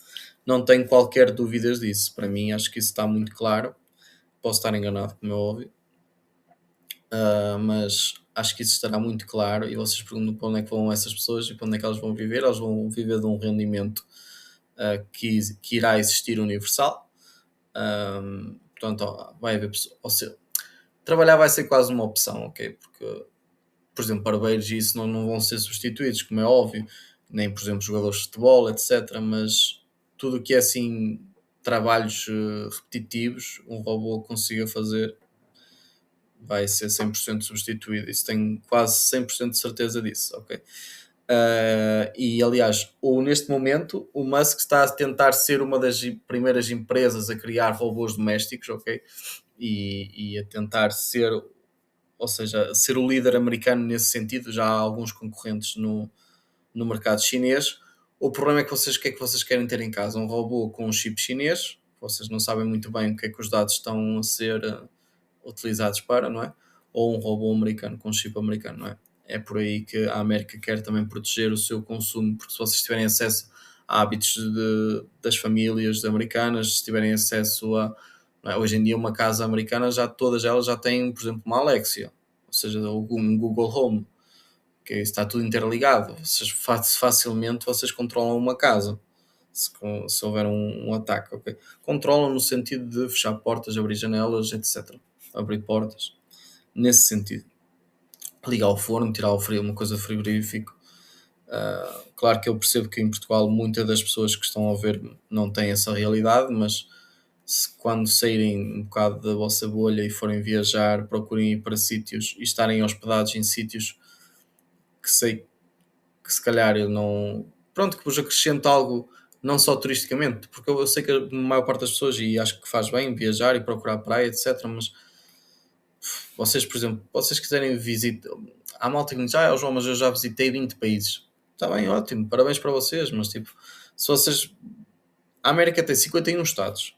qualquer dúvidas disso. Para mim, acho que isso está muito claro. Posso estar enganado, como é óbvio, mas acho que isso estará muito claro. E vocês perguntam para onde é que vão essas pessoas e para onde é que elas vão viver. Elas vão viver de um rendimento que irá existir universal. Portanto, vai haver pessoas. Ou seja, trabalhar vai ser quase uma opção, ok? Porque, por exemplo, barbeiros e isso não vão ser substituídos, como é óbvio, nem, por exemplo, jogadores de futebol, etc. Mas tudo o que é assim, trabalhos repetitivos, um robô consiga fazer, vai ser 100% substituído. Isso tenho quase 100% de certeza disso, ok? E aliás, neste momento, o Musk está a tentar ser uma das primeiras empresas a criar robôs domésticos, ok? E a tentar ser, ou seja, ser o líder americano nesse sentido. Já há alguns concorrentes no mercado chinês. O problema é que vocês, o que é que vocês querem ter em casa? Um robô com um chip chinês, vocês não sabem muito bem o que é que os dados estão a ser utilizados para, não é? Ou um robô americano com um chip americano, não é? É por aí que a América quer também proteger o seu consumo, porque se vocês tiverem acesso a hábitos das famílias americanas, se tiverem acesso a. Não é? Hoje em dia, uma casa americana, já todas elas já têm, por exemplo, uma Alexia, ou seja, um Google Home, que está tudo interligado. Vocês, facilmente vocês controlam uma casa se houver um ataque. Okay? Controlam no sentido de fechar portas, abrir janelas, etc. Abrir portas. Nesse sentido. Ligar o forno, tirar o frio, uma coisa frigorífico. Claro que eu percebo que em Portugal muitas das pessoas que estão a ver não têm essa realidade, mas quando saírem um bocado da vossa bolha e forem viajar, procurem ir para sítios e estarem hospedados em sítios que sei que se calhar eu não. Pronto, que vos acrescenta algo, não só turisticamente, porque eu sei que a maior parte das pessoas, e acho que faz bem viajar e procurar praia, etc. Mas vocês, por exemplo, vocês quiserem visitar. Há malta que diz, João, mas eu já visitei 20 países. Está bem, ótimo, parabéns para vocês, mas tipo, se vocês. A América tem 51 estados,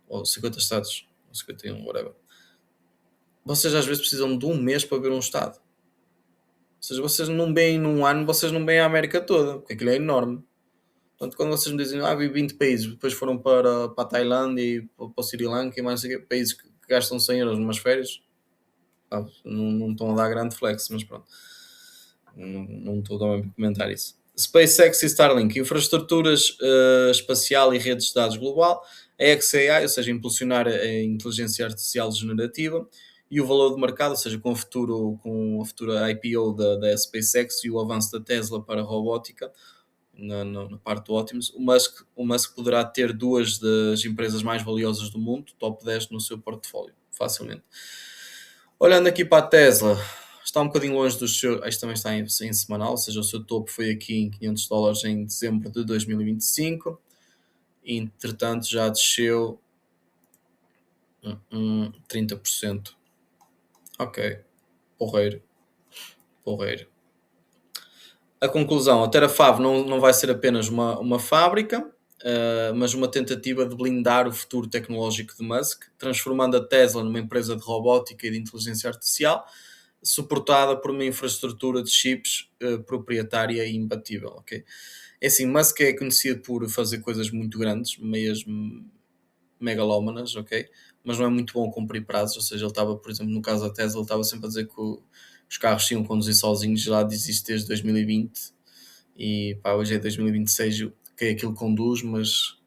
ou 50 estados, ou 51, whatever. Vocês às vezes precisam de um mês para ver um estado. Ou seja, vocês não veem num ano, vocês não veem a América toda, porque aquilo é enorme. Portanto, quando vocês me dizem, vi 20 países, depois foram para a Tailândia e para o Sri Lanka e mais não sei o quê, países que gastam 100 euros numas férias, não estão a dar grande flex, mas pronto, não estou também para comentar isso. SpaceX e Starlink, infraestruturas espacial e redes de dados global, a XAI, ou seja, impulsionar a inteligência artificial generativa, e o valor de mercado, ou seja, com a futura IPO da SpaceX e o avanço da Tesla para a robótica, na parte do Optimus, o Musk poderá ter duas das empresas mais valiosas do mundo, top 10 no seu portfólio, facilmente. Olhando aqui para a Tesla, está um bocadinho longe do seu. Isto também está em semanal, ou seja, o seu topo foi aqui em $500 em dezembro de 2025. Entretanto, já desceu 30%. Ok, porreiro. A conclusão, a Terafab não vai ser apenas uma fábrica, mas uma tentativa de blindar o futuro tecnológico de Musk, transformando a Tesla numa empresa de robótica e de inteligência artificial, suportada por uma infraestrutura de chips proprietária e imbatível. Okay? É assim, Musk é conhecido por fazer coisas muito grandes, mesmo megalómanas, ok? Mas não é muito bom cumprir prazos, ou seja, ele estava, por exemplo, no caso da Tesla, ele estava sempre a dizer que os carros se iam conduzir sozinhos, já diz isto desde 2020 e pá, hoje é 2026, que aquilo conduz, mas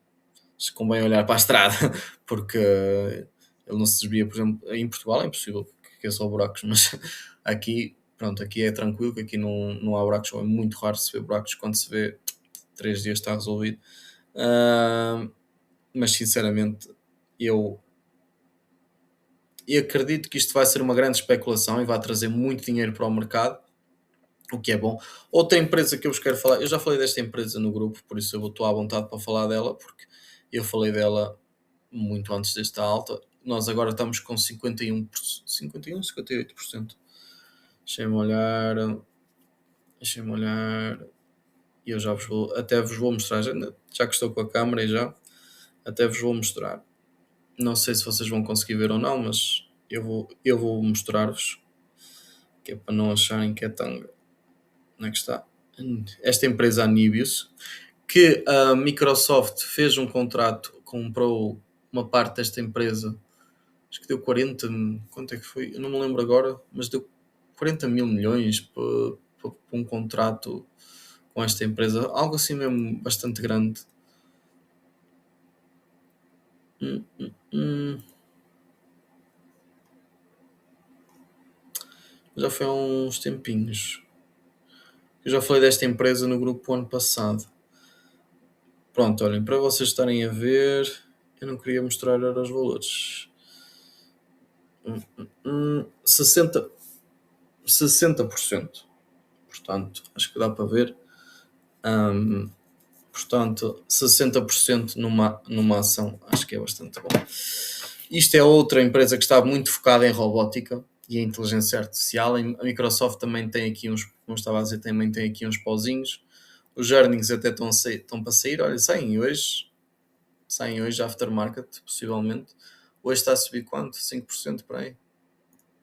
convém olhar para a estrada, porque ele não se desvia, por exemplo, em Portugal é impossível, que é só buracos, mas aqui, pronto, aqui é tranquilo, que aqui não há buracos, ou é muito raro se ver buracos, quando se vê 3 dias está resolvido. Mas sinceramente, eu acredito que isto vai ser uma grande especulação e vai trazer muito dinheiro para o mercado, o que é bom. Outra empresa que eu vos quero falar, eu já falei desta empresa no grupo, por isso eu estou à vontade para falar dela, porque eu falei dela muito antes desta alta. Nós agora estamos com 51%, 58%. Deixem-me olhar. E eu até vos vou mostrar, já que estou com a câmera e até vos vou mostrar. Não sei se vocês vão conseguir ver ou não, mas eu vou mostrar-vos, que é para não acharem que é tanga. Onde é que está? Esta empresa Anibius, que a Microsoft fez um contrato, comprou uma parte desta empresa, acho que deu 40, quanto é que foi? Eu não me lembro agora, mas deu 40 mil milhões para um contrato com esta empresa, algo assim mesmo bastante grande. Já foi há uns tempinhos. Eu já falei desta empresa no grupo ano passado. Pronto, olhem, para vocês estarem a ver, eu não queria mostrar os valores. 60%. Portanto, acho que dá para ver. Portanto, 60% numa ação, acho que é bastante bom. Isto é outra empresa que está muito focada em robótica e em inteligência artificial. A Microsoft também tem aqui uns, como estava a dizer, também tem aqui uns pauzinhos. Os earnings até estão para sair, olha, saem hoje aftermarket, possivelmente. Hoje está a subir quanto? 5% por aí.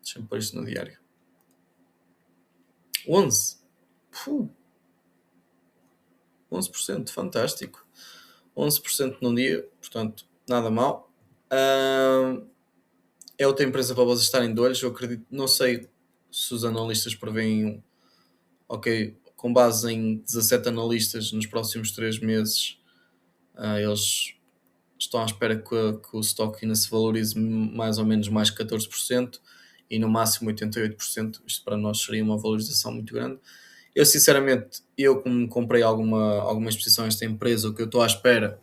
Deixa-me pôr isto no diário. 11%. Puh, 11%, fantástico. 11% num dia, portanto, nada mal. É outra empresa para vocês estarem de olhos. Eu acredito, não sei se os analistas preveem, ok, com base em 17 analistas nos próximos 3 meses, eles estão à espera que o stock ainda se valorize mais ou menos mais 14% e no máximo 88%. Isto para nós seria uma valorização muito grande. Eu sinceramente, como comprei algumas posições nesta empresa, o que eu estou à espera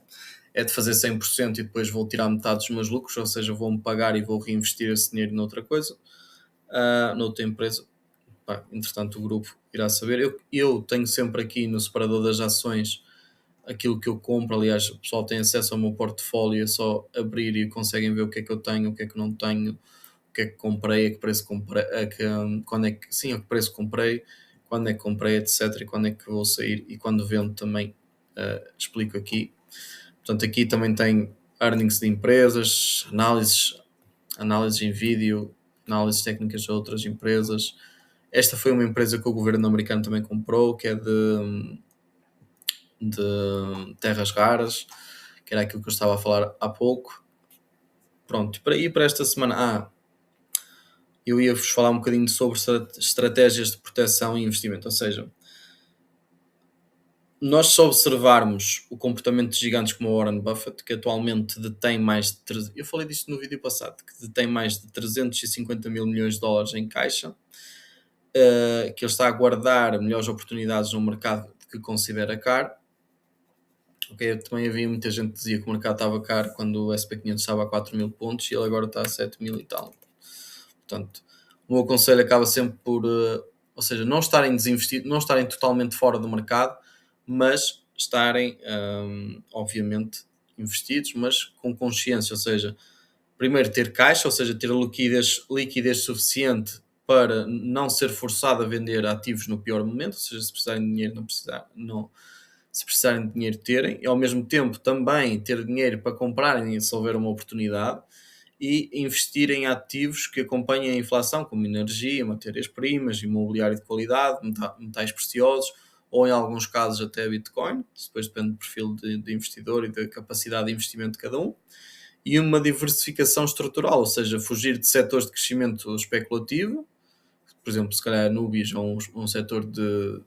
é de fazer 100% e depois vou tirar metade dos meus lucros, ou seja, vou-me pagar e vou reinvestir esse dinheiro noutra coisa, noutra empresa. Pá, entretanto, o grupo irá saber. Eu tenho sempre aqui no separador das ações aquilo que eu compro. Aliás, o pessoal tem acesso ao meu portfólio, é só abrir e conseguem ver o que é que eu tenho, o que é que não tenho, o que é que comprei, a que preço comprei, a que preço comprei, quando é que comprei, etc. E quando é que vou sair e quando vendo também explico aqui. Portanto, aqui também tem earnings de empresas, análises em vídeo, análises técnicas de outras empresas. Esta foi uma empresa que o governo americano também comprou, que é de terras raras, que era aquilo que eu estava a falar há pouco. Pronto, e para esta semana, eu ia-vos falar um bocadinho sobre estratégias de proteção e investimento, ou seja, nós só observarmos o comportamento de gigantes como o Warren Buffett, que atualmente detém mais de... Eu falei disto no vídeo passado, que detém mais de 350 mil milhões de dólares em caixa, que ele está a guardar melhores oportunidades no mercado que considera caro. Okay, também havia muita gente que dizia que o mercado estava caro quando o SP500 estava a 4 mil pontos e ele agora está a 7 mil e tal. Portanto, o meu conselho acaba sempre por, ou seja, não estarem desinvestidos, não estarem totalmente fora do mercado, mas estarem, obviamente, investidos, mas com consciência, ou seja, primeiro ter caixa, ou seja, ter liquidez suficiente para não ser forçado a vender ativos no pior momento, ou seja, se precisarem de dinheiro, se precisarem de dinheiro terem, e ao mesmo tempo também ter dinheiro para comprarem se houver uma oportunidade, e investir em ativos que acompanhem a inflação, como energia, matérias-primas, imobiliário de qualidade, metais preciosos, ou em alguns casos até Bitcoin, isso depois depende do perfil de investidor e da capacidade de investimento de cada um, e uma diversificação estrutural, ou seja, fugir de setores de crescimento especulativo, por exemplo, se calhar Nubis ou um setor de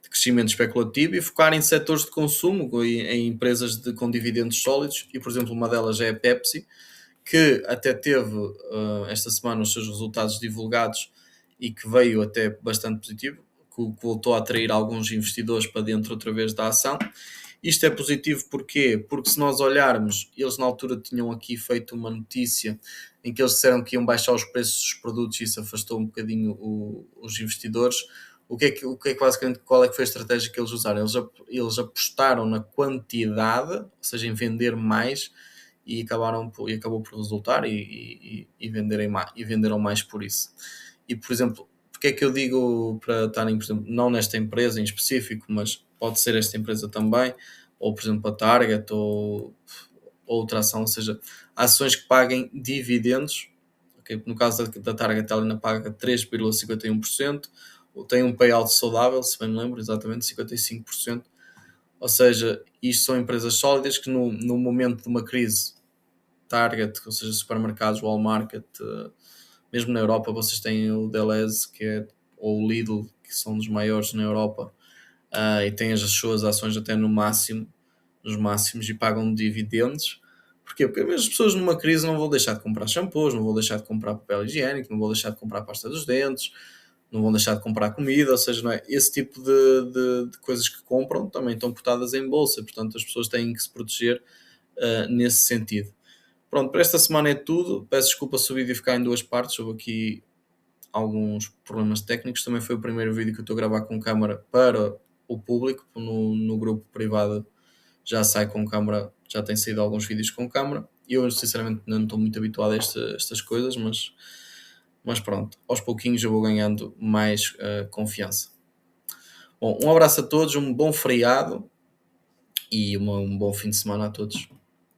crescimento especulativo e focar em setores de consumo, em empresas com dividendos sólidos, e por exemplo uma delas é a Pepsi, que até teve esta semana os seus resultados divulgados e que veio até bastante positivo, que voltou a atrair alguns investidores para dentro outra vez da ação. Isto é positivo porquê? Porque se nós olharmos, eles na altura tinham aqui feito uma notícia em que eles disseram que iam baixar os preços dos produtos e isso afastou um bocadinho os investidores. Basicamente, qual é que foi a estratégia que eles usaram? Eles apostaram na quantidade, ou seja, em vender mais, e acabou por resultar e venderam mais por isso. E, por exemplo, porque é que eu digo para estarem, por exemplo, não nesta empresa em específico, mas pode ser esta empresa também, ou por exemplo a Target, ou outra ação, ou seja, ações que paguem dividendos. Okay? No caso da Target, ela ainda paga 3,51%, tem um payout saudável, se bem me lembro, exatamente 55%. Ou seja, isto são empresas sólidas que no momento de uma crise, Target, ou seja, supermercados, Walmart, mesmo na Europa vocês têm o Deleuze, ou o Lidl, que são dos maiores na Europa, e têm as suas ações até nos máximos e pagam dividendos. Porquê? Porque mesmo as pessoas numa crise não vão deixar de comprar shampoos, não vão deixar de comprar papel higiênico, não vão deixar de comprar pasta dos dentes, não vão deixar de comprar comida, ou seja, não é? Esse tipo de coisas que compram também estão cotadas em bolsa, portanto as pessoas têm que se proteger nesse sentido. Pronto, para esta semana é tudo. Peço desculpa se o vídeo ficar em duas partes, houve aqui alguns problemas técnicos. Também foi o primeiro vídeo que eu estou a gravar com câmara para o público, no grupo privado já sai com câmara, já tem saído alguns vídeos com câmara. Eu sinceramente não estou muito habituado a estas coisas, mas pronto, aos pouquinhos eu vou ganhando mais confiança. Bom, um abraço a todos, um bom feriado e um bom fim de semana a todos.